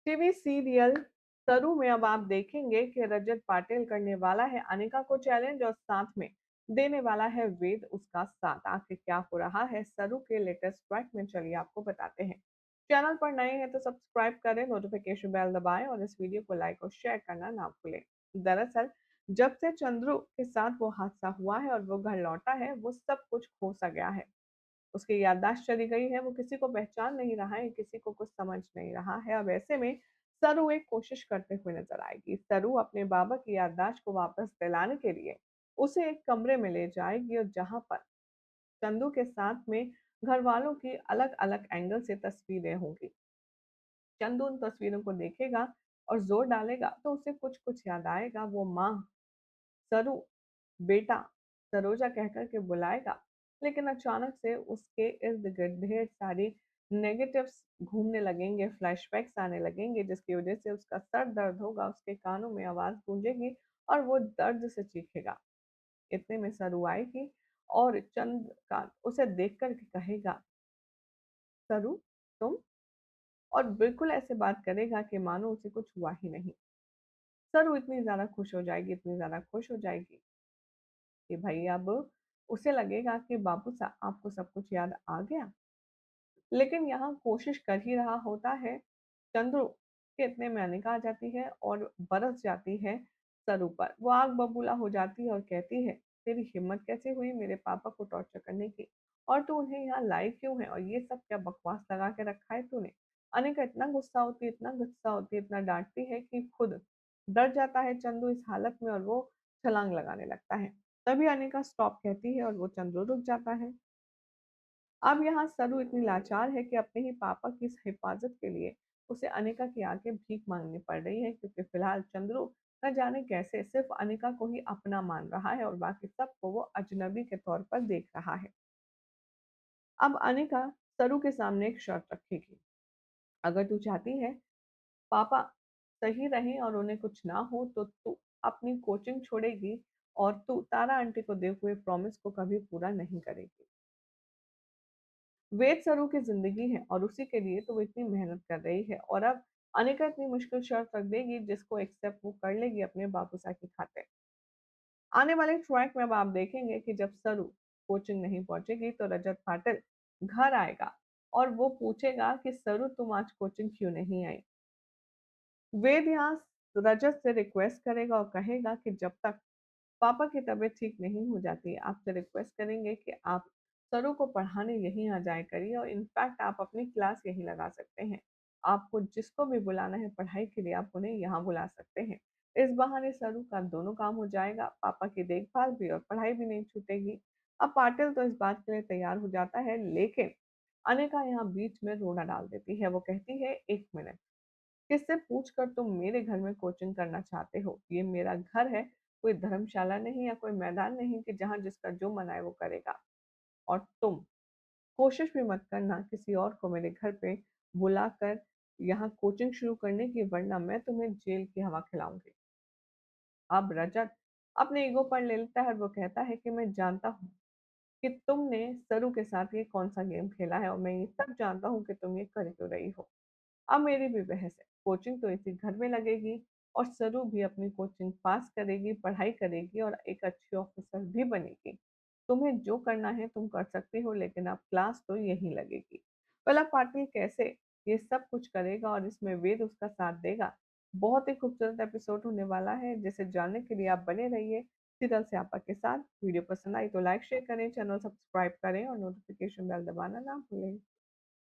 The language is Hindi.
टीवी सीरियल सरु में अब आप देखेंगे कि रजत पाटिल करने वाला है अनिका को चैलेंज और साथ में देने वाला है वेद उसका साथ। आखिर क्या हो रहा है सरु के लेटेस्ट ट्रैक में, चलिए आपको बताते हैं। चैनल पर नए हैं तो सब्सक्राइब करें, नोटिफिकेशन बेल दबाएं और इस वीडियो को लाइक और शेयर करना ना भूलें। दरअसल जब से चंद्रू के साथ वो हादसा हुआ है और वो घर लौटा है, वो सब कुछ खो सा गया है। उसकी याददाश्त चली गई है, वो किसी को पहचान नहीं रहा है, किसी को कुछ समझ नहीं रहा है। अब ऐसे में सरू एक कोशिश करते हुए नजर आएगी। सरू अपने बाबा की याददाश्त को वापस दिलाने के लिए उसे एक कमरे में ले जाएगी और जहां पर चंदू के साथ में घर वालों की अलग अलग एंगल से तस्वीरें होंगी। चंदू उन तस्वीरों को देखेगा और जोर डालेगा तो उसे कुछ कुछ याद आएगा। वो माँ, सरू, बेटा, सरोजा कहकर के बुलाएगा, लेकिन अचानक से उसके इर्द गिर्द ढेर सारी नेगेटिव्स घूमने लगेंगे, फ्लैशबैक्स आने लगेंगे, जिसकी वजह से उसका सर दर्द होगा, उसके कानों में आवाज गूंजेगी और वो दर्द से चीखेगा। इतने में सरू आएगी और चंद्रकांत उसे देख कर के कहेगा, सरू, तुम? और बिल्कुल ऐसे बात करेगा कि मानो उसे कुछ हुआ ही नहीं। सरू इतनी ज्यादा खुश हो जाएगी, इतनी ज्यादा खुश हो जाएगी कि भाई अब उसे लगेगा कि बाबू साहब आपको सब कुछ याद आ गया। लेकिन यहाँ कोशिश कर ही रहा होता है चंद्रू के, इतने में अनिका आ जाती है और बरस जाती है सरू पर। वो आग बबूला हो जाती है और कहती है, तेरी हिम्मत कैसे हुई मेरे पापा को टॉर्चर करने की, और तू उन्हें यहाँ लाई क्यों है, और ये सब क्या बकवास लगा के रखा है तूने। अनिका इतना गुस्सा होती है, इतना गुस्सा होती है, इतना डांटती है कि खुद डर जाता है चंदू इस हालत में और वो छलांग लगाने लगता है। तभी अनिका स्टॉप कहती है और वो चंद्रू रुक जाता है। अब यहाँ सरू इतनी लाचार है कि अपने ही पापा की इस हिफाजत के लिए उसे अनिका के आगे भीख मांगनी पड़ रही है, क्योंकि फिलहाल चंद्रू न जाने कैसे सिर्फ अनिका को ही अपना मान रहा है और बाकी सबको वो अजनबी के तौर पर देख रहा है। अब अनिका सरू के सामने एक शर्त रखेगी, अगर तू चाहती है पापा सही रहें और उन्हें कुछ ना हो तो तू अपनी कोचिंग छोड़ेगी और तू तारा आंटी को दिए हुए प्रॉमिस को कभी पूरा नहीं करेगी। वेद सरू की जिंदगी है और उसी के लिए तो वो इतनी मेहनत कर रही है, और अब अनिका इतनी मुश्किल शर्त रख देगी जिसको एक्सेप्ट वो कर लेगी अपने बाबूसा की खातिर। आने वाले ट्रैक में अब आप देखेंगे कि जब सरू कोचिंग नहीं पहुंचेगी तो रजत पाटिल घर आएगा और वो पूछेगा कि सरू तुम आज कोचिंग क्यों नहीं आई। वेद यहाँ रजत से रिक्वेस्ट करेगा और कहेगा कि जब तक पापा की तबीयत ठीक नहीं हो जाती, आपसे रिक्वेस्ट करेंगे कि आप सरू को पढ़ाने यहीं आ जाया करिए और इनफैक्ट आप अपनी क्लास यहीं लगा सकते हैं। आपको जिसको भी बुलाना है पढ़ाई के लिए आप उन्हें यहाँ बुला सकते हैं। इस बहाने सरू का दोनों काम हो जाएगा, पापा की देखभाल भी और पढ़ाई भी नहीं छूटेगी। अब पाटिल तो इस बात के लिए तैयार हो जाता है, लेकिन अनिका यहाँ बीच में रोना डाल देती है। वो कहती है, एक मिनट, किससे पूछकर तुम मेरे घर में कोचिंग करना चाहते हो? ये मेरा घर है, कोई धर्मशाला नहीं या कोई मैदान नहीं कि जहाँ जिसका जो मन आए वो करेगा। और तुम कोशिश भी मत करना किसी और को मेरे घर पे बुलाकर यहाँ कोचिंग शुरू करने की, वरना मैं तुम्हें जेल की हवा खिलाऊंगी। अब रजत अपने ईगो पर ले लेता है और वो कहता है कि मैं जानता हूँ कि तुमने सरू के साथ ये कौन सा गेम खेला है और मैं ये सब जानता हूँ कि तुम ये कर क्यों रही हो। अब मेरी भी बहस है, कोचिंग तो इसी घर में लगेगी और सरू भी अपनी कोचिंग पास करेगी, पढ़ाई करेगी और एक अच्छी ऑफिसर भी बनेगी। तुम्हें जो करना है तुम कर सकती हो, लेकिन अब क्लास तो यहीं लगेगी। भला पाटिल कैसे ये सब कुछ करेगा और इसमें वेद उसका साथ देगा? बहुत ही खूबसूरत एपिसोड होने वाला है, जिसे जानने के लिए आप बने रहिए सीरियल से आपा के साथ। वीडियो पसंद आई तो लाइक शेयर करें, चैनल सब्सक्राइब करें और नोटिफिकेशन बेल दबाना ना भूलें।